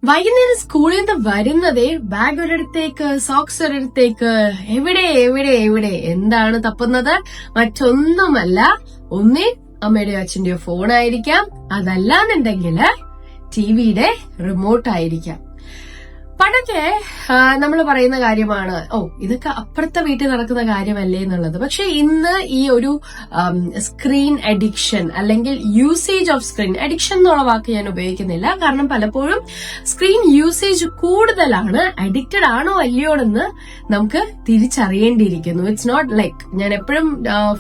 വൈകുന്നേരം സ്കൂളിൽ നിന്ന് വരുന്നതേ ബാഗ് ഒരിടത്തേക്ക്, സോക്സ് ഒരിടത്തേക്ക്, എവിടെ എവിടെ എവിടെ എന്താണ് തപ്പുന്നത്? മറ്റൊന്നുമല്ല, ഒന്നേ അമ്മയുടെയോ അച്ഛന്റെയോ ഫോണായിരിക്കാം, അതല്ലാന്നുണ്ടെങ്കിൽ ടിവിയുടെ റിമോട്ട് ആയിരിക്കാം. പണ്ടൊക്കെ നമ്മൾ പറയുന്ന കാര്യമാണ്, ഇതൊക്കെ അപ്പുറത്തെ വീട്ടിൽ നടക്കുന്ന കാര്യമല്ലേ എന്നുള്ളത്. പക്ഷെ ഇന്ന് ഈ ഒരു സ്ക്രീൻ അഡിക്ഷൻ അല്ലെങ്കിൽ യൂസേജ് ഓഫ് സ്ക്രീൻ അഡിക്ഷൻ എന്നുള്ള വാക്ക് ഞാൻ ഉപയോഗിക്കുന്നില്ല. കാരണം പലപ്പോഴും സ്ക്രീൻ യൂസേജ് കൂടുതലാണ്. അഡിക്റ്റഡ് ആണോ അല്ലയോ എന്ന് നമുക്ക് തിരിച്ചറിയേണ്ടിയിരിക്കുന്നു. ഇറ്റ്സ് നോട്ട് ലൈക്ക് ഞാൻ എപ്പോഴും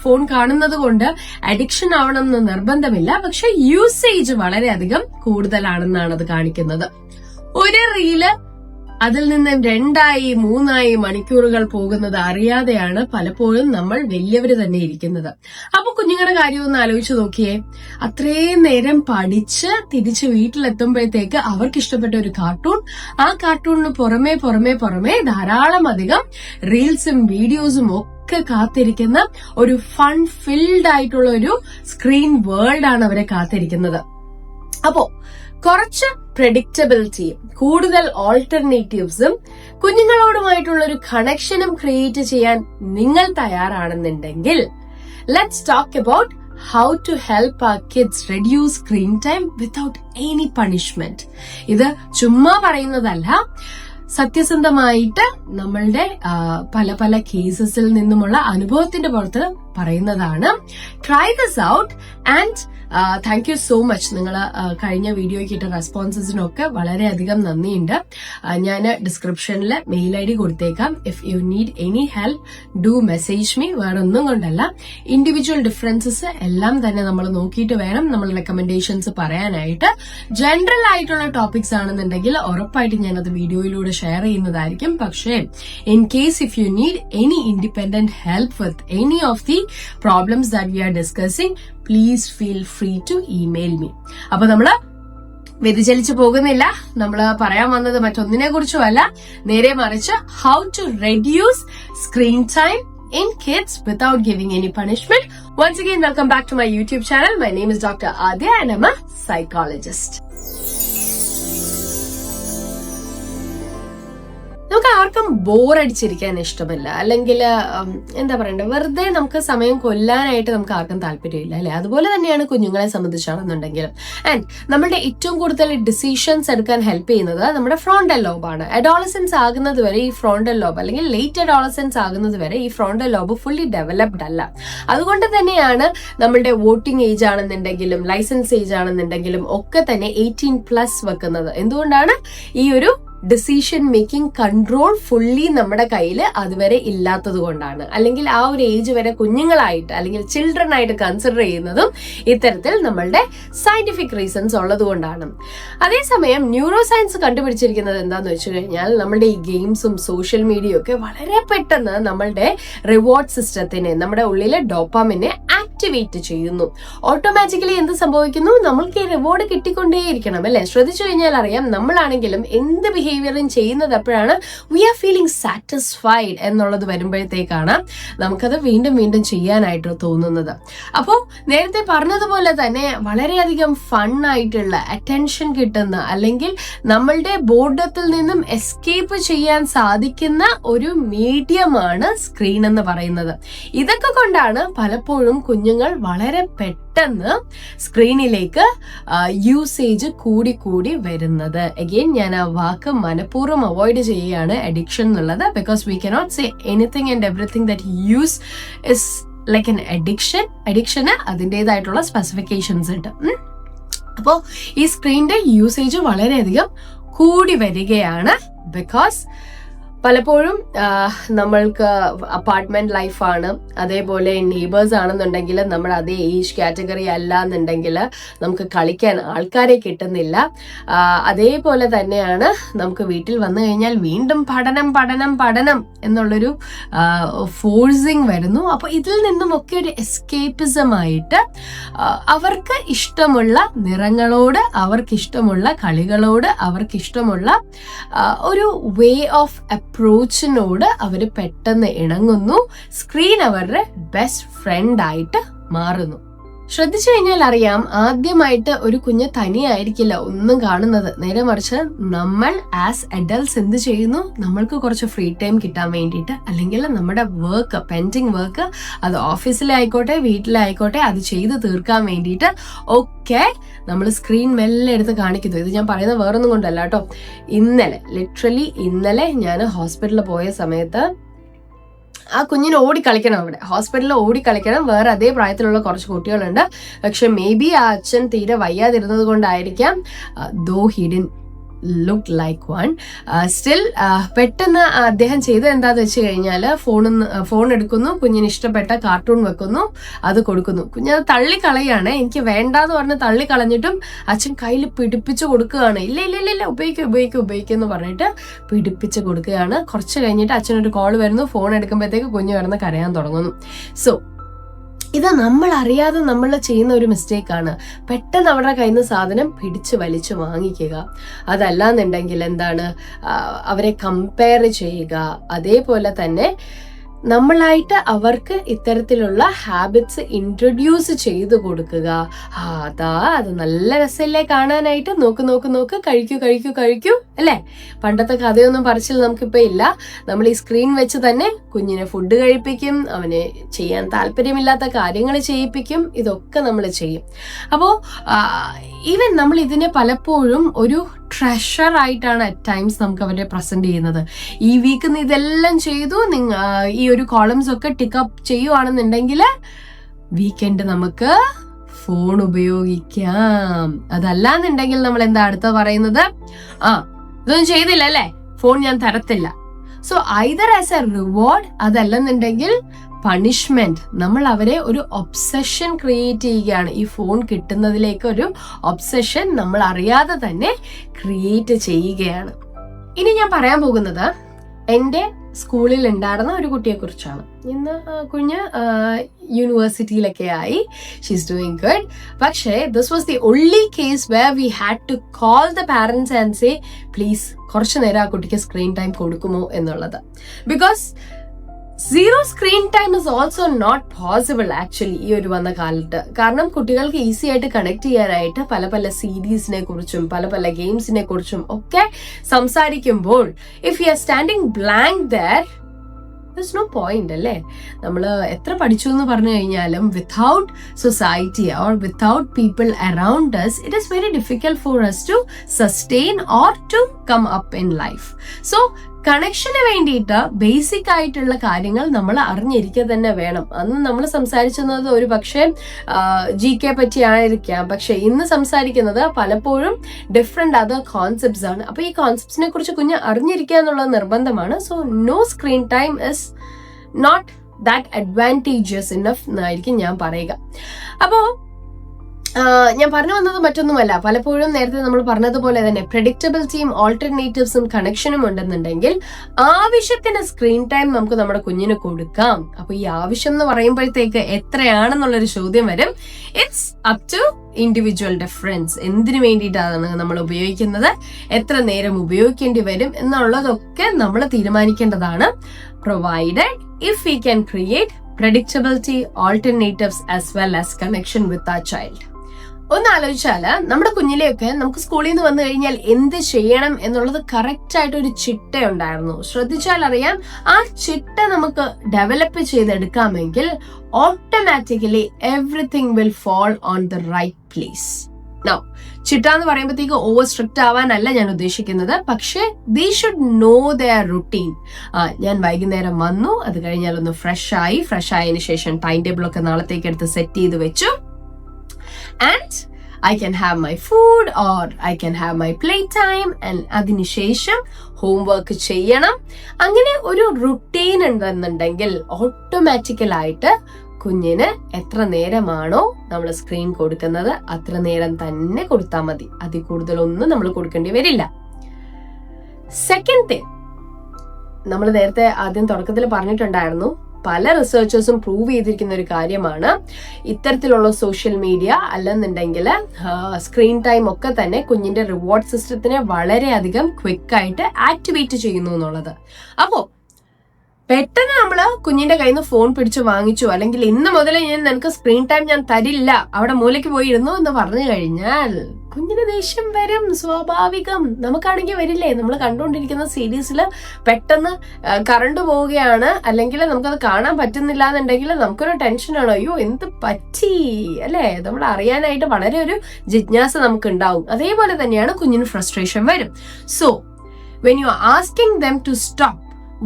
ഫോൺ കാണുന്നത് കൊണ്ട് അഡിക്ഷൻ ആവണമെന്ന് നിർബന്ധമില്ല. പക്ഷെ യൂസേജ് വളരെയധികം കൂടുതലാണെന്നാണ് അത് കാണിക്കുന്നത്. ഒരു റീല് അതിൽ നിന്ന് 2 3 മണിക്കൂറുകൾ പോകുന്നത് അറിയാതെയാണ് പലപ്പോഴും നമ്മൾ വലിയവര് തന്നെ ഇരിക്കുന്നത്. അപ്പൊ കുഞ്ഞുങ്ങളുടെ കാര്യം ഒന്ന് ആലോചിച്ച് നോക്കിയേ. അത്രയും നേരം പഠിച്ച് തിരിച്ച് വീട്ടിലെത്തുമ്പോഴത്തേക്ക് അവർക്ക് ഇഷ്ടപ്പെട്ട ഒരു കാർട്ടൂൺ, ആ കാർട്ടൂണിന് പുറമെ ധാരാളം അധികം റീൽസും വീഡിയോസും ഒക്കെ കാത്തിരിക്കുന്ന ഒരു ഫൺ ഫിൽഡ് ആയിട്ടുള്ള ഒരു സ്ക്രീൻ വേൾഡ് ആണ് അവരെ കാത്തിരിക്കുന്നത്. അപ്പോ കുറച്ച് പ്രെഡിക്റ്റബിലിറ്റിയും കൂടുതൽ ഓൾട്ടർനേറ്റീവ്സും കുഞ്ഞുങ്ങളോടുമായിട്ടുള്ള ഒരു കണക്ഷനും ക്രിയേറ്റ് ചെയ്യാൻ നിങ്ങൾ തയ്യാറാണെന്നുണ്ടെങ്കിൽ let's talk about how to help our kids reduce screen time without any punishment. ഇത് ചുമ്മാ പറയുന്നതല്ല, സത്യസന്ധമായിട്ട് നമ്മളുടെ പല കേസസിൽ നിന്നുമുള്ള അനുഭവത്തിന്റെ പുറത്ത് പറയുന്നതാണ്. Try this out and thank you so much. നിങ്ങൾ കഴിഞ്ഞ വീഡിയോയ്ക്ക് ഇട്ട റെസ്പോൺസസിനൊക്കെ വളരെയധികം നന്ദിയുണ്ട്. ഞാൻ ഡിസ്ക്രിപ്ഷനിൽ മെയിൽ ID കൊടുത്തേക്കാം. If you need any help do message me. വേറെ ഒന്നും കൊണ്ടല്ല, ഇൻഡിവിജ്വൽ ഡിഫറൻസസ് എല്ലാം തന്നെ നമ്മൾ നോക്കിയിട്ട് വേണം നമ്മൾ റെക്കമെൻഡേഷൻസ് പറയാനായിട്ട്. ജനറൽ ആയിട്ടുള്ള ടോപ്പിക്സ് ആണെന്നുണ്ടെങ്കിൽ ഉറപ്പായിട്ട് ഞാനത് വീഡിയോയിലൂടെ ഷെയർ ചെയ്യുന്നതായിരിക്കും. പക്ഷേ in case if you need any independent help with any of the problems that we are discussing, please feel free to email me. അപ്പൊ നമ്മള് വ്യതിചലിച്ചു പോകുന്നില്ല. നമ്മള് പറയാൻ വന്നത് മറ്റൊന്നിനെ കുറിച്ചുമല്ല, നേരെ മറിച്ച് how to reduce screen time in kids without giving any punishment. Once again, welcome back to my YouTube channel. My name is Dr. Adya and I'm a psychologist. നമുക്ക് ആർക്കും ബോറടിച്ചിരിക്കാൻ ഇഷ്ടമല്ല, അല്ലെങ്കിൽ എന്താ പറയണ്ടേ, വെറുതെ നമുക്ക് സമയം കൊല്ലാനായിട്ട് നമുക്ക് ആർക്കും താല്പര്യമില്ല, അല്ലെ? അതുപോലെ തന്നെയാണ് കുഞ്ഞുങ്ങളെ സംബന്ധിച്ചാണെന്നുണ്ടെങ്കിലും. ആൻഡ് നമ്മളുടെ ഏറ്റവും കൂടുതൽ ഡിസിഷൻസ് എടുക്കാൻ ഹെൽപ്പ് ചെയ്യുന്നത് നമ്മുടെ ഫ്രോണ്ടൽ ലോബാണ്. അഡോളസൻസ് ആകുന്നത് വരെ ഈ ഫ്രോണ്ടൽ ലോബ്, അല്ലെങ്കിൽ ലേറ്റ് അഡോളസൻസ് ആകുന്നത് വരെ ഈ ഫ്രോണ്ടൽ ലോബ് ഫുള്ളി ഡെവലപ്ഡ് അല്ല. അതുകൊണ്ട് തന്നെയാണ് നമ്മളുടെ വോട്ടിംഗ് ഏജ് ആണെന്നുണ്ടെങ്കിലും ലൈസൻസ് ഏജ് ആണെന്നുണ്ടെങ്കിലും ഒക്കെ തന്നെ 18+ വെക്കുന്നത്. എന്തുകൊണ്ടാണ്? ഈ ഒരു ഡിസിഷൻ മേക്കിംഗ് കൺട്രോൾ ഫുള്ളി നമ്മുടെ കയ്യിൽ അതുവരെ ഇല്ലാത്തത് കൊണ്ടാണ്. അല്ലെങ്കിൽ ആ ഒരു ഏജ് വരെ കുഞ്ഞുങ്ങളായിട്ട് അല്ലെങ്കിൽ ചിൽഡ്രൻ ആയിട്ട് കൺസിഡർ ചെയ്യുന്നതും ഇത്തരത്തിൽ നമ്മളുടെ സയന്റിഫിക് റീസൺസ് ഉള്ളത് കൊണ്ടാണ്. അതേസമയം ന്യൂറോ സയൻസ് കണ്ടുപിടിച്ചിരിക്കുന്നത് എന്താന്ന് വെച്ച് കഴിഞ്ഞാൽ, നമ്മളുടെ ഈ ഗെയിംസും സോഷ്യൽ മീഡിയയും ഒക്കെ വളരെ പെട്ടെന്ന് നമ്മളുടെ റിവാർഡ് സിസ്റ്റത്തിനെ, നമ്മുടെ ഉള്ളിലെ ഡോപ്പാമിനെ ആക്ടിവേറ്റ് ചെയ്യുന്നു. ഓട്ടോമാറ്റിക്കലി എന്ത് സംഭവിക്കുന്നു? നമ്മൾക്ക് ഈ റിവാർഡ് കിട്ടിക്കൊണ്ടേയിരിക്കണം, അല്ലെ? ശ്രദ്ധിച്ചു കഴിഞ്ഞാൽ അറിയാം, നമ്മളാണെങ്കിലും എന്ത് ബിഹേവിയറും ചെയ്യുന്നത് എപ്പോഴാണ് വി ആർ ഫീലിംഗ് സാറ്റിസ്ഫൈഡ് എന്നുള്ളത് വരുമ്പോഴത്തേക്കാണ് നമുക്കത് വീണ്ടും വീണ്ടും ചെയ്യാനായിട്ട് തോന്നുന്നത്. അപ്പോൾ നേരത്തെ പറഞ്ഞതുപോലെ തന്നെ വളരെയധികം ഫണ്ണായിട്ടുള്ള, അറ്റൻഷൻ കിട്ടുന്ന, അല്ലെങ്കിൽ നമ്മളുടെ ബോർഡത്തിൽ നിന്നും എസ്കേപ്പ് ചെയ്യാൻ സാധിക്കുന്ന ഒരു മീഡിയമാണ് സ്ക്രീൻ എന്ന് പറയുന്നത്. ഇതൊക്കെ കൊണ്ടാണ് പലപ്പോഴും കുഞ്ഞുങ്ങൾ വളരെ പെട്ടെന്ന് സ്ക്രീനിലേക്ക് യൂസേജ് കൂടി വരുന്നത്. അഗെയിൻ ഞാൻ ആ വാക്ക് മനഃപൂർവ്വം അവോയ്ഡ് ചെയ്യുകയാണ്, അഡിക്ഷൻ എന്നുള്ളത്. Because we cannot say anything and everything that use is like an addiction. അഡിക്ഷന് അതിൻ്റെതായിട്ടുള്ള സ്പെസിഫിക്കേഷൻസ് ഉണ്ട്. അപ്പോ ഈ സ്ക്രീനിന്റെ യൂസേജ് വളരെയധികം കൂടി വരികയാണ്. ബിക്കോസ് പലപ്പോഴും നമ്മൾക്ക് അപ്പാർട്ട്മെന്റ് ലൈഫാണ്, അതേപോലെ നെയ്ബേഴ്സ് ആണെന്നുണ്ടെങ്കിൽ നമ്മുടെ അതേ ഏജ് കാറ്റഗറി അല്ല എന്നുണ്ടെങ്കിൽ നമുക്ക് കളിക്കാൻ ആൾക്കാരെ കിട്ടുന്നില്ല. അതേപോലെ തന്നെയാണ് നമുക്ക് വീട്ടിൽ വന്നു കഴിഞ്ഞാൽ വീണ്ടും പഠനം എന്നുള്ളൊരു ഫോഴ്സിങ് വരുന്നു. അപ്പൊ ഇതിൽ നിന്നുമൊക്കെ ഒരു എസ്കേപ്പിസമായിട്ട് അവർക്ക് ഇഷ്ടമുള്ള നിറങ്ങളോട്, അവർക്കിഷ്ടമുള്ള കളികളോട്, അവർക്കിഷ്ടമുള്ള ഒരു വേ ഓഫ് അപ്രോച്ചിനോട് അവർ പെട്ടെന്ന് ഇണങ്ങുന്നു. സ്ക്രീൻ അവരുടെ ബെസ്റ്റ് ഫ്രണ്ട് ആയിട്ട് മാറുന്നു. ശ്രദ്ധിച്ചു കഴിഞ്ഞാൽ അറിയാം, ആദ്യമായിട്ട് ഒരു കുഞ്ഞ് തനിയായിരിക്കില്ല ഒന്നും കാണുന്നത്. നേരെ മറിച്ച് നമ്മൾ ആസ് അഡൽട്സ് എന്ത് ചെയ്യുന്നു, നമ്മൾക്ക് കുറച്ച് ഫ്രീ ടൈം കിട്ടാൻ വേണ്ടിയിട്ട്, അല്ലെങ്കിൽ നമ്മുടെ വർക്ക്, പെൻഡിങ് വർക്ക്, അത് ഓഫീസിലായിക്കോട്ടെ വീട്ടിലായിക്കോട്ടെ, അത് ചെയ്ത് തീർക്കാൻ വേണ്ടിയിട്ട് ഒക്കെ നമ്മൾ സ്ക്രീൻ മെല്ലെ എടുത്ത് കാണിക്കുന്നു. ഇത് ഞാൻ പറയുന്നത് വേറൊന്നും കൊണ്ടല്ല കേട്ടോ. ഇന്നലെ ഞാൻ ഹോസ്പിറ്റലിൽ പോയ സമയത്ത് ആ കുഞ്ഞിന് ഓടിക്കളിക്കണം, അവിടെ ഹോസ്പിറ്റലിൽ ഓടിക്കളിക്കണം. വേറെ അതേ പ്രായത്തിലുള്ള കുറച്ച് കുട്ടികളുണ്ട്. പക്ഷെ മേ ബി ആ അച്ഛൻ തീരെ വയ്യാതിരുന്നത് കൊണ്ടായിരിക്കാം, though he didn't look like one, still പെട്ടെന്ന് അദ്ദേഹം ചെയ്തത് എന്താന്ന് വെച്ച് കഴിഞ്ഞാൽ, ഫോൺ എടുക്കുന്നു, കുഞ്ഞിന് ഇഷ്ടപ്പെട്ട കാർട്ടൂൺ വെക്കുന്നു, അത് കൊടുക്കുന്നു. കുഞ്ഞത് തള്ളിക്കളയാണ്. എനിക്ക് വേണ്ടാന്ന് പറഞ്ഞ് തള്ളിക്കളഞ്ഞിട്ടും അച്ഛൻ കയ്യിൽ പിടിപ്പിച്ച് കൊടുക്കുകയാണ്. ഇല്ല ഉപയോഗിക്കും പറഞ്ഞിട്ട് പിടിപ്പിച്ച് കൊടുക്കുകയാണ്. കുറച്ച് കഴിഞ്ഞിട്ട് അച്ഛനൊരു കോൾ വരുന്നു, ഫോൺ എടുക്കുമ്പോഴത്തേക്ക് കുഞ്ഞ് കിടന്ന് കരയാൻ തുടങ്ങുന്നു. സോ ഇത് നമ്മൾ അറിയാതെ നമ്മൾ ചെയ്യുന്ന ഒരു മിസ്റ്റേക്കാണ്. പെട്ടെന്ന് അവരുടെ കയ്യിൽ നിന്ന് സാധനം പിടിച്ച് വലിച്ചു വാങ്ങിക്കുക. അതല്ലാന്നുണ്ടെങ്കിൽ എന്താണ്, അവരെ കമ്പയർ ചെയ്യുക. അതേപോലെ തന്നെ നമ്മളായിട്ട് അവർക്ക് ഇത്തരത്തിലുള്ള ഹാബിറ്റ്സ് ഇൻട്രൊഡ്യൂസ് ചെയ്ത് കൊടുക്കുക. അത് നല്ല രസമല്ലേ കാണാനായിട്ട്, നോക്ക് കഴിക്കൂ അല്ലേ? പണ്ടത്തെ കഥയൊന്നും പറച്ചിൽ നമുക്കിപ്പോ ഇല്ല. നമ്മൾ ഈ സ്ക്രീൻ വെച്ച് തന്നെ കുഞ്ഞിനെ ഫുഡ് കഴിപ്പിക്കും, അവന് ചെയ്യാൻ താല്പര്യമില്ലാത്ത കാര്യങ്ങൾ ചെയ്യിപ്പിക്കും. ഇതൊക്കെ നമ്മൾ ചെയ്യും. അപ്പോ ഈവൻ നമ്മൾ ഇതിനെ പലപ്പോഴും ഒരു ട്രഷർ ആയിട്ടാണ് അറ്റ് ടൈംസ് നമുക്ക് അവരെ പ്രസന്റ് ചെയ്യുന്നത്. ഈ വീക്ക് നീ ഇതെല്ലാം ചെയ്തു, ഈ ഒരു കോളംസ് ഒക്കെ ടിക്കപ്പ് ചെയ്യുവാണെന്നുണ്ടെങ്കിൽ വീക്കെൻഡ് നമുക്ക് ഫോൺ ഉപയോഗിക്കാം. അതല്ലാന്നുണ്ടെങ്കിൽ നമ്മൾ എന്താ അടുത്ത പറയുന്നത്, ഇതൊന്നും ചെയ്തില്ല അല്ലേ, ഫോൺ ഞാൻ തരത്തില്ല. So either as a reward, അതല്ലെന്നുണ്ടെങ്കിൽ പണിഷ്മെന്റ്. നമ്മൾ അവരെ ഒരു ഒബ്സഷൻ ക്രിയേറ്റ് ചെയ്യുകയാണ്. ഈ ഫോൺ കിട്ടുന്നതിലേക്ക് ഒരു ഒബ്സഷൻ നമ്മൾ അറിയാതെ തന്നെ ക്രിയേറ്റ് ചെയ്യുകയാണ്. ഇനി ഞാൻ പറയാൻ പോകുന്നത് എൻ്റെ സ്കൂളിൽ ഉണ്ടായിരുന്ന ഒരു കുട്ടിയെ കുറിച്ചാണ്. ഇന്ന് കുഞ്ഞ് യൂണിവേഴ്സിറ്റിയിലൊക്കെ ആയി, ഷീസ് ഡൂയിങ് ഗുഡ്. പക്ഷേ this was the only case where we had to call the parents and say please കുറച്ചു നേരം ആ കുട്ടിക്ക് സ്ക്രീൻ ടൈം കൊടുക്കുമോ എന്നുള്ളത്. Because zero screen time is also not possible actually ഈ ഒരു വന്ന കാലത്ത്. കാരണം കുട്ടികൾക്ക് ഈസി ആയിട്ട് കണക്ട് ചെയ്യാനായിട്ട് പല സീരീസിനെ കുറിച്ചും പല ഗെയിംസിനെ കുറിച്ചും ഒക്കെ സംസാരിക്കുമ്പോൾ if you are standing blank there there's no point അല്ലേ? നമ്മൾ എത്ര പഠിച്ചു എന്ന് പറഞ്ഞു കഴിഞ്ഞാലും without society or without people around us it is very difficult for us to sustain or to come up in life. So കണക്ഷന് വേണ്ടിയിട്ട് basic ആയിട്ടുള്ള കാര്യങ്ങൾ നമ്മൾ അറിഞ്ഞിരിക്കുക തന്നെ വേണം. അന്ന് നമ്മൾ സംസാരിക്കുന്നത് ഒരു പക്ഷേ GK പറ്റി ആയിരിക്കാം, പക്ഷെ ഇന്ന് സംസാരിക്കുന്നത് പലപ്പോഴും ഡിഫറെന്റ് അതർ കോൺസെപ്റ്റ്സ് ആണ്. അപ്പൊ ഈ കോൺസെപ്റ്റ്സിനെ കുറിച്ച് കുഞ്ഞ് അറിഞ്ഞിരിക്കുക എന്നുള്ളത് നിർബന്ധമാണ്. So no screen time is not that advantages enough എന്നായിരിക്കും ഞാൻ പറയുക. അപ്പോ ഞാൻ പറഞ്ഞു വന്നത് മറ്റൊന്നുമല്ല, പലപ്പോഴും നേരത്തെ നമ്മൾ പറഞ്ഞതുപോലെ തന്നെ പ്രെഡിക്റ്റബിലിറ്റിയും ഓൾട്ടർനേറ്റീവ്സും കണക്ഷനും ഉണ്ടെന്നുണ്ടെങ്കിൽ ആവശ്യത്തിന് സ്ക്രീൻ ടൈം നമുക്ക് നമ്മുടെ കുഞ്ഞിന് കൊടുക്കാം. അപ്പൊ ഈ ആവശ്യം എന്ന് പറയുമ്പോഴത്തേക്ക് എത്രയാണെന്നുള്ളൊരു ചോദ്യം വരും. It's up to individual difference. എന്തിനു വേണ്ടിയിട്ടാണ് നമ്മൾ ഉപയോഗിക്കുന്നത്, എത്ര നേരം ഉപയോഗിക്കേണ്ടി വരും എന്നുള്ളതൊക്കെ നമ്മൾ തീരുമാനിക്കേണ്ടതാണ്. Provided if we can create predictability, alternatives as well as connection with our child. ഒന്ന് ആലോചിച്ചാല് നമ്മുടെ കുഞ്ഞിലെയൊക്കെ നമുക്ക് സ്കൂളിൽ നിന്ന് വന്നു കഴിഞ്ഞാൽ എന്ത് ചെയ്യണം എന്നുള്ളത് കറക്റ്റ് ആയിട്ട് ഒരു ചിട്ട ഉണ്ടായിരുന്നു. ശ്രദ്ധിച്ചാൽ അറിയാം, ആ ചിട്ട നമുക്ക് ഡെവലപ്പ് ചെയ്തെടുക്കാമെങ്കിൽ automatically everything will fall on the right place. Now ചിട്ട എന്ന് പറയുമ്പോഴത്തേക്ക് ഓവർ സ്ട്രിക്റ്റ് ആവാനല്ല ഞാൻ ഉദ്ദേശിക്കുന്നത്, പക്ഷേ they should know their routine. ഞാൻ വൈകുന്നേരം വന്നു, അത് കഴിഞ്ഞാൽ ഒന്ന് ഫ്രഷ് ആയതിനു ശേഷം ടൈം ടേബിൾ ഒക്കെ നാളത്തേക്ക് എടുത്ത് സെറ്റ് ചെയ്ത് വെച്ചു. And I can have my food or I can have my playtime and അതിനുശേഷം ഹോംവർക്ക് ചെയ്യണം. അങ്ങനെ ഒരു റുട്ടീൻ ഉണ്ടെന്നുണ്ടെങ്കിൽ ഓട്ടോമാറ്റിക്കലായിട്ട് കുഞ്ഞിന് എത്ര നേരമാണോ നമ്മൾ സ്ക്രീൻ കൊടുക്കുന്നത് അത്ര നേരം തന്നെ കൊടുത്താൽ മതി. അതിൽ കൂടുതലൊന്നും നമ്മൾ കൊടുക്കേണ്ടി വരില്ല. സെക്കൻഡ് തിങ്, നമ്മൾ നേരത്തെ ആദ്യം തുടക്കത്തിൽ പറഞ്ഞിട്ടുണ്ടായിരുന്നു, പല റിസർച്ചേഴ്സും പ്രൂവ് ചെയ്തിരിക്കുന്ന ഒരു കാര്യമാണ്, ഇത്തരത്തിലുള്ള സോഷ്യൽ മീഡിയ അല്ലെന്നുണ്ടെങ്കിൽ സ്ക്രീൻ ടൈം ഒക്കെ തന്നെ കുഞ്ഞിന്റെ റിവാർഡ് സിസ്റ്റത്തിനെ വളരെയധികം ക്വിക്കായിട്ട് ആക്ടിവേറ്റ് ചെയ്യുന്നു എന്നുള്ളത്. അപ്പോ പെട്ടെന്ന് നമ്മള് കുഞ്ഞിന്റെ കയ്യിൽ നിന്ന് ഫോൺ പിടിച്ചു വാങ്ങിച്ചു, അല്ലെങ്കിൽ ഇന്ന് മുതലേ നിനക്ക് സ്ക്രീൻ ടൈം ഞാൻ തരില്ല, അവിടെ മൂലയ്ക്ക് പോയിരുന്നു എന്ന് പറഞ്ഞു കഴിഞ്ഞാൽ കുഞ്ഞിന് ദേഷ്യം വരും, സ്വാഭാവികം. നമുക്കാണെങ്കിൽ വരില്ലേ? നമ്മൾ കണ്ടുകൊണ്ടിരിക്കുന്ന സീരീസിൽ പെട്ടെന്ന് കറണ്ട് പോവുകയാണ്, അല്ലെങ്കിൽ നമുക്കത് കാണാൻ പറ്റുന്നില്ല എന്നുണ്ടെങ്കിൽ നമുക്കൊരു ടെൻഷനാണ്, അയ്യോ എന്ത് പറ്റി അല്ലേ? നമ്മൾ അറിയാനായിട്ട് വളരെ ഒരു ജിജ്ഞാസ നമുക്ക് ഉണ്ടാവും. അതേപോലെ തന്നെയാണ് കുഞ്ഞിന് ഫ്രസ്ട്രേഷൻ വരും. So when you are asking them to stop,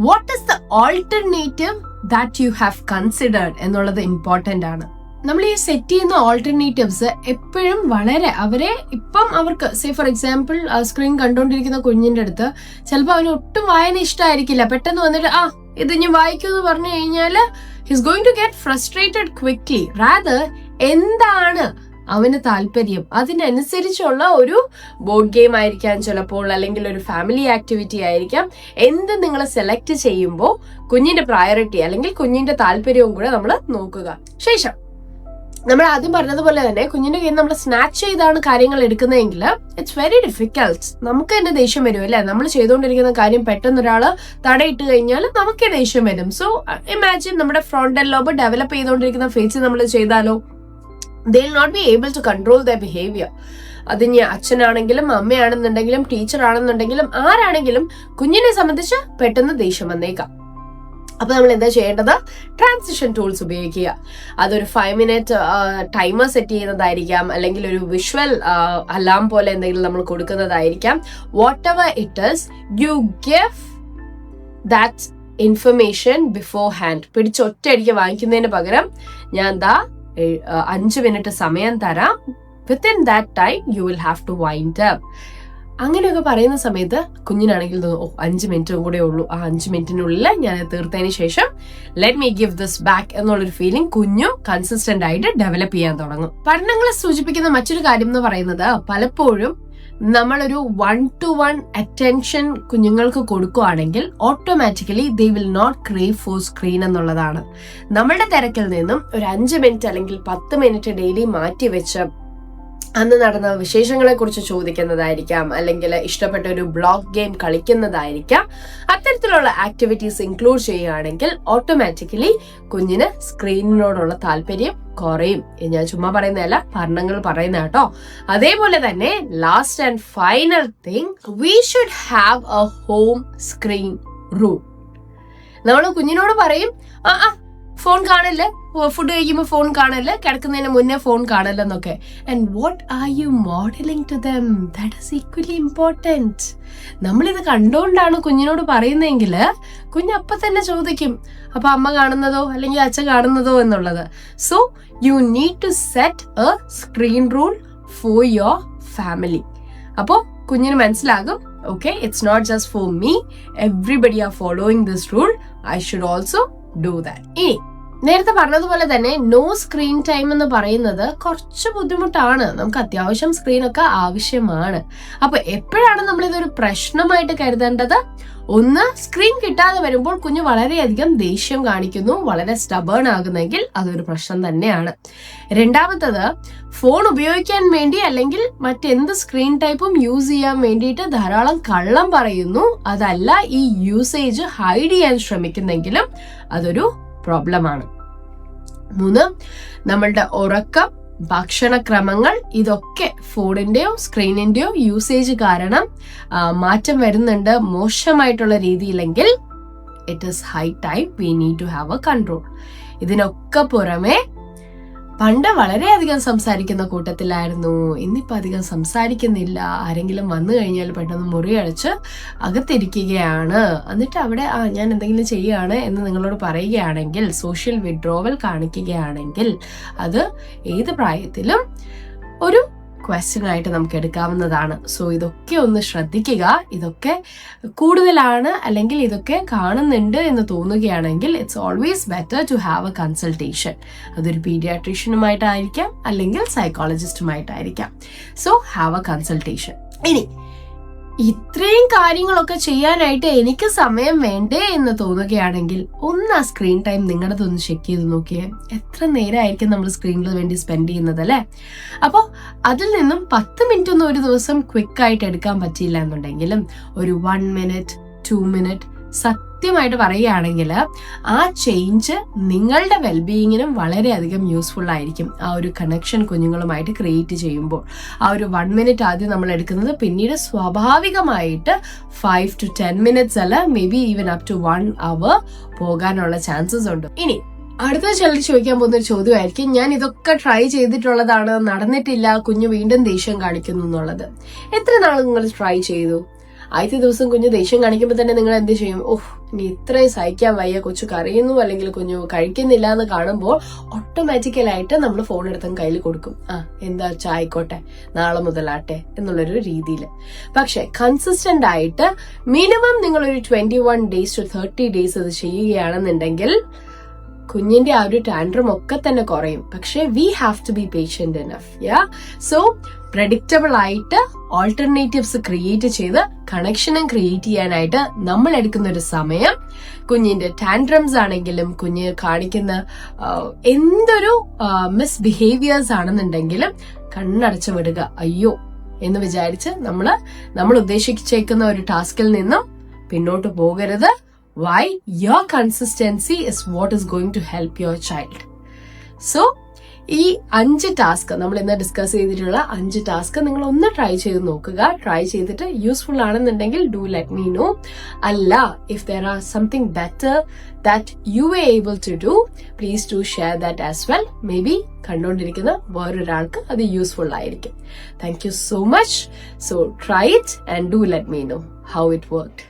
what is the alternative that you have considered എന്നുള്ളത് ഇമ്പോർട്ടന്റ് ആണ്. നമ്മൾ ഈ സെറ്റ് ചെയ്യുന്ന ഓൾട്ടർനേറ്റീവ്സ് എപ്പോഴും വളരെ അവരെ ഇപ്പം അവർക്ക് സേ ഫോർ എക്സാമ്പിൾ സ്ക്രീൻ കണ്ടുകൊണ്ടിരിക്കുന്ന കുഞ്ഞിന്റെ അടുത്ത് ചിലപ്പോൾ അവന് ഒട്ടും വായന ഇഷ്ടമായിരിക്കില്ല. പെട്ടെന്ന് വന്നിട്ട് ഇത് ഞാൻ വായിക്കുമെന്ന് പറഞ്ഞു കഴിഞ്ഞാൽ he's going to get frustrated quickly. Rather എന്താണ് അവന് താല്പര്യം, അതിനനുസരിച്ചുള്ള ഒരു ബോർഡ് ഗെയിം ആയിരിക്കാം ചിലപ്പോൾ, അല്ലെങ്കിൽ ഒരു ഫാമിലി ആക്ടിവിറ്റി ആയിരിക്കാം. എന്ത് നിങ്ങൾ സെലക്ട് ചെയ്യുമ്പോൾ കുഞ്ഞിന്റെ പ്രയോറിറ്റി അല്ലെങ്കിൽ കുഞ്ഞിന്റെ താല്പര്യവും കൂടെ നമ്മൾ നോക്കുക. ശേഷം നമ്മൾ ആദ്യം പറഞ്ഞതുപോലെ തന്നെ കുഞ്ഞിന്റെ കയ്യിൽ നമ്മൾ സ്നാച്ച് ചെയ്താണ് കാര്യങ്ങൾ എടുക്കുന്നതെങ്കിൽ ഇറ്റ്സ് വെരി ഡിഫിക്കൽട്ട്. നമുക്ക് തന്നെ ദേഷ്യം വരും അല്ലെ? നമ്മൾ ചെയ്തുകൊണ്ടിരിക്കുന്ന കാര്യം പെട്ടെന്ന് ഒരാള് തടയിട്ട് കഴിഞ്ഞാൽ നമുക്ക് ദേഷ്യം വരും. സോ ഇമാജിൻ നമ്മുടെ ഫ്രോണ്ടൽ ലോബ് ഡെവലപ്പ് ചെയ്തുകൊണ്ടിരിക്കുന്ന ഫേസ് നമ്മൾ ചെയ്താലോ, they will not be able to control their behavior. അത് ഇനി അച്ഛനാണെങ്കിലും അമ്മയാണെന്നുണ്ടെങ്കിലും ടീച്ചർ ആണെന്നുണ്ടെങ്കിലും ആരാണെങ്കിലും കുഞ്ഞിനെ സംബന്ധിച്ച് പെട്ടെന്ന് ദേഷ്യം വന്നേക്കാം. അപ്പൊ നമ്മൾ എന്താ ചെയ്യേണ്ടത്? ട്രാൻസിഷൻ ടൂൾസ് ഉപയോഗിക്കുക. അതൊരു 5 minute ടൈമർ സെറ്റ് ചെയ്യുന്നതായിരിക്കാം, അല്ലെങ്കിൽ ഒരു വിഷ്വൽ അലാം പോലെ എന്തെങ്കിലും നമ്മൾ കൊടുക്കുന്നതായിരിക്കാം. Whatever it is, you give that information beforehand. പിടിച്ചൊറ്റയടിക്ക് വാങ്ങിക്കുന്നതിന് പകരം ഞാൻ 5 minute സമയം തരാം, within that time you will have to wind up. അങ്ങനെയൊക്കെ പറയുന്ന സമയത്ത് കുഞ്ഞിനാണെങ്കിൽ തോന്നും 5 minute കൂടെ ഉള്ളൂ, ആ 5 minute ഞാൻ തീർത്തതിന് ശേഷം let me give this back എന്നുള്ളൊരു ഫീലിംഗ് കുഞ്ഞും കൺസിസ്റ്റന്റ് ആയിട്ട് ഡെവലപ്പ് ചെയ്യാൻ തുടങ്ങും. പഠനങ്ങളെ സൂചിപ്പിക്കുന്ന മറ്റൊരു കാര്യം എന്ന് പറയുന്നത് പലപ്പോഴും നമ്മളൊരു 1-to-1 അറ്റൻഷൻ കുഞ്ഞുങ്ങൾക്ക് കൊടുക്കുകയാണെങ്കിൽ automatically they will not crave for screen എന്നുള്ളതാണ്. നമ്മളുടെ തിരക്കിൽ നിന്നും ഒരു 5 minute അല്ലെങ്കിൽ 10 minute ഡെയിലി മാറ്റി വെച്ച് അന്ന് നടന്ന വിശേഷങ്ങളെ കുറിച്ച് ചോദിക്കുന്നതായിരിക്കാം, അല്ലെങ്കിൽ ഇഷ്ടപ്പെട്ട ഒരു ബ്ലോക്ക് ഗെയിം കളിക്കുന്നതായിരിക്കാം. അത്തരത്തിലുള്ള ആക്ടിവിറ്റീസ് ഇൻക്ലൂഡ് ചെയ്യുകയാണെങ്കിൽ ഓട്ടോമാറ്റിക്കലി കുഞ്ഞിന് സ്ക്രീനിനോടുള്ള താല്പര്യം കുറയും. ഞാൻ ചുമ്മാ പറയുന്നതല്ല, പഠനങ്ങൾ പറയുന്ന കേട്ടോ. അതേപോലെ തന്നെ last and final thing, we should have A home screen rule. നമ്മൾ കുഞ്ഞിനോട് പറയും ഫോൺ കാണില്ല, ഫുഡ് കഴിക്കുമ്പോൾ ഫോൺ കാണില്ല, കിടക്കുന്നതിന് മുന്നേ ഫോൺ കാണില്ലെന്നൊക്കെ. And what are you modelling to them? That is equally important. നമ്മളിത് കണ്ടുകൊണ്ടാണ് കുഞ്ഞിനോട് പറയുന്നതെങ്കിൽ കുഞ്ഞപ്പ തന്നെ ചോദിക്കും, അപ്പൊ അമ്മ കാണുന്നതോ അല്ലെങ്കിൽ അച്ഛൻ കാണുന്നതോ എന്നുള്ളത്. So you need to set a screen rule for your family. അപ്പോൾ കുഞ്ഞിന് മനസ്സിലാകും, okay, it's not just for me, everybody are following this rule, I should also do that. ഇനി നേരത്തെ പറഞ്ഞതുപോലെ തന്നെ നോ സ്ക്രീൻ ടൈം എന്ന് പറയുന്നത് കുറച്ച് ബുദ്ധിമുട്ടാണ്. നമുക്ക് അത്യാവശ്യം സ്ക്രീനൊക്കെ ആവശ്യമാണ്. അപ്പൊ എപ്പോഴാണ് നമ്മൾ ഇതൊരു പ്രശ്നമായിട്ട് കരുതേണ്ടത്? ഒന്ന്, സ്ക്രീൻ കിട്ടാതെ വരുമ്പോൾ കുഞ്ഞ് വളരെയധികം ദേഷ്യം കാണിക്കുന്നു, വളരെ സ്റ്റബേൺ ആകുന്നെങ്കിൽ അതൊരു പ്രശ്നം തന്നെയാണ്. രണ്ടാമത്തത്, ഫോൺ ഉപയോഗിക്കാൻ വേണ്ടി അല്ലെങ്കിൽ മറ്റെന്ത് സ്ക്രീൻ ടൈപ്പും യൂസ് ചെയ്യാൻ വേണ്ടിയിട്ട് ധാരാളം കള്ളം പറയുന്നു, അതല്ല ഈ യൂസേജ് ഹൈഡ് ചെയ്യാൻ ശ്രമിക്കുന്നെങ്കിലും അതൊരു പ്രോബ്ലമാണ്. 3, നമ്മളുടെ ഉറക്കം, ഭക്ഷണക്രമങ്ങൾ, ഇതൊക്കെ ഫോണിന്റെയോ സ്ക്രീനിന്റെയോ യൂസേജ് കാരണം മാറ്റം വരുന്നുണ്ട് മോശമായിട്ടുള്ള രീതിയിലെങ്കിൽ it is high time we need to have a control. ഇതിനൊക്കെ പുറമെ പണ്ട് വളരെയധികം സംസാരിക്കുന്ന കൂട്ടത്തിലായിരുന്നു, ഇന്നിപ്പോൾ അധികം സംസാരിക്കുന്നില്ല. ആരെങ്കിലും വന്നു കഴിഞ്ഞാൽ പെട്ടെന്ന് മുറി അടച്ച് അകത്തിരിക്കുകയാണ്. എന്നിട്ട് അവിടെ ഞാൻ എന്തെങ്കിലും ചെയ്യുകയാണ് എന്ന് നിങ്ങളോട് പറയുകയാണെങ്കിൽ, സോഷ്യൽ വിഡ്രോവൽ കാണിക്കുകയാണെങ്കിൽ അത് ഏത് പ്രായത്തിലും ഒരു ക്വസ്റ്റ്യൻ ആയിട്ട് നമുക്ക് എടുക്കാവുന്നതാണ്. സോ ഇതൊക്കെ ഒന്ന് ശ്രദ്ധിക്കുക. ഇതൊക്കെ കൂടുതലാണ് അല്ലെങ്കിൽ ഇതൊക്കെ കാണുന്നുണ്ട് എന്ന് തോന്നുകയാണെങ്കിൽ it's always better to have a consultation. അതൊരു പീഡിയാട്രീഷ്യനുമായിട്ടായിരിക്കാം അല്ലെങ്കിൽ സൈക്കോളജിസ്റ്റുമായിട്ടായിരിക്കാം. So have a consultation. ഇനി ഇത്രയും കാര്യങ്ങളൊക്കെ ചെയ്യാനായിട്ട് എനിക്ക് സമയം വേണ്ടേ എന്ന് തോന്നുകയാണെങ്കിൽ ഒന്ന് ആ സ്ക്രീൻ ടൈം നിങ്ങളുടെതൊന്ന് ചെക്ക് ചെയ്ത് നോക്കിയേ. എത്ര നേരമായിരിക്കും നമ്മൾ സ്ക്രീനിൽ വേണ്ടി സ്പെൻഡ് ചെയ്യുന്നത് അല്ലേ? അപ്പോൾ അതിൽ നിന്നും 10 minute ഒന്നും ഒരു ദിവസം ക്വിക്കായിട്ട് എടുക്കാൻ പറ്റിയില്ല എന്നുണ്ടെങ്കിലും ഒരു 1 minute 2 minute സത്യമായിട്ട് പറയുകയാണെങ്കിൽ ആ ചേഞ്ച് നിങ്ങളുടെ വെൽബീയിങ്ങിനും വളരെയധികം യൂസ്ഫുൾ ആയിരിക്കും. ആ ഒരു കണക്ഷൻ കുഞ്ഞുങ്ങളുമായിട്ട് ക്രിയേറ്റ് ചെയ്യുമ്പോൾ ആ ഒരു 1 മിനിറ്റ് ആദ്യം നമ്മൾ എടുക്കുന്നത് പിന്നീട് സ്വാഭാവികമായിട്ട് 5 to 10 മിനിറ്റ്സ് അല്ല, maybe even up to 1 hour പോകാനുള്ള ചാൻസസ് ഉണ്ട്. ഇനി അടുത്ത ചിലർ ചോദിക്കാൻ പോകുന്ന ഒരു ചോദ്യമായിരിക്കും, ഞാൻ ഇതൊക്കെ ട്രൈ ചെയ്തിട്ടുള്ളതാണ്, നടന്നിട്ടില്ല, കുഞ്ഞ് വീണ്ടും ദേഷ്യം കാണിക്കുന്നു എന്നുള്ളത്. എത്ര നാൾ നിങ്ങൾ ട്രൈ ചെയ്തു? ആദ്യത്തെ ദിവസം കുഞ്ഞ് ദേഷ്യം കാണിക്കുമ്പോൾ തന്നെ നിങ്ങൾ എന്ത് ചെയ്യും? ഇനി ഇത്രയും സഹിക്കാൻ വയ്യ, കൊച്ചു കരയുന്നു അല്ലെങ്കിൽ കുഞ്ഞു കഴിക്കുന്നില്ല എന്ന് കാണുമ്പോൾ ഓട്ടോമാറ്റിക്കലായിട്ട് നമ്മൾ ഫോൺ എടുത്തും കയ്യിൽ കൊടുക്കും. എന്താ വെച്ചാൽ ആയിക്കോട്ടെ, നാളെ മുതലാട്ടെ എന്നുള്ളൊരു രീതിയിൽ. പക്ഷെ കൺസിസ്റ്റന്റ് ആയിട്ട് മിനിമം നിങ്ങളൊരു 21 days to 30 days അത് ചെയ്യുകയാണെന്നുണ്ടെങ്കിൽ കുഞ്ഞിന്റെ ആ ഒരു ടാൻഡ്രം ഒക്കെ തന്നെ കുറയും. പക്ഷെ we have to be patient enough. So predictable ആയിട്ട് ഓൾട്ടർനേറ്റീവ്സ് ക്രിയേറ്റ് ചെയ്ത് കണക്ഷനും ക്രിയേറ്റ് ചെയ്യാനായിട്ട് നമ്മൾ എടുക്കുന്ന ഒരു സമയം, കുഞ്ഞിന്റെ ടാൻഡ്രംസ് ആണെങ്കിലും കുഞ്ഞ് കാണിക്കുന്ന എന്തൊരു മിസ്ബിഹേവിയേഴ്സ് ആണെന്നുണ്ടെങ്കിലും കണ്ണടച്ചു വിടുക. അയ്യോ എന്ന് വിചാരിച്ച് നമ്മൾ ഉദ്ദേശിച്ചേക്കുന്ന ഒരു ടാസ്കിൽ നിന്നും പിന്നോട്ട് പോകരുത്. Why? Your consistency is what is going to help your child. So, ഈ 5 ടാസ്ക് നമ്മൾ ഇന്ന് ഡിസ്കസ് ചെയ്തിട്ടുള്ള 5 ടാസ്ക് നിങ്ങൾ ഒന്ന് ട്രൈ ചെയ്ത് നോക്കുക. ട്രൈ ചെയ്തിട്ട് യൂസ്ഫുൾ ആണെന്നുണ്ടെങ്കിൽ ഡു ലെറ്റ് മീ നോ. അല്ല, if there are something better that you are able to do, please do share that as well. Maybe കണ്ടുകൊണ്ടിരിക്കുന്ന വേറൊരാൾക്ക് അത് യൂസ്ഫുൾ ആയിരിക്കും. Thank you so much. So try it and do let me know how it worked.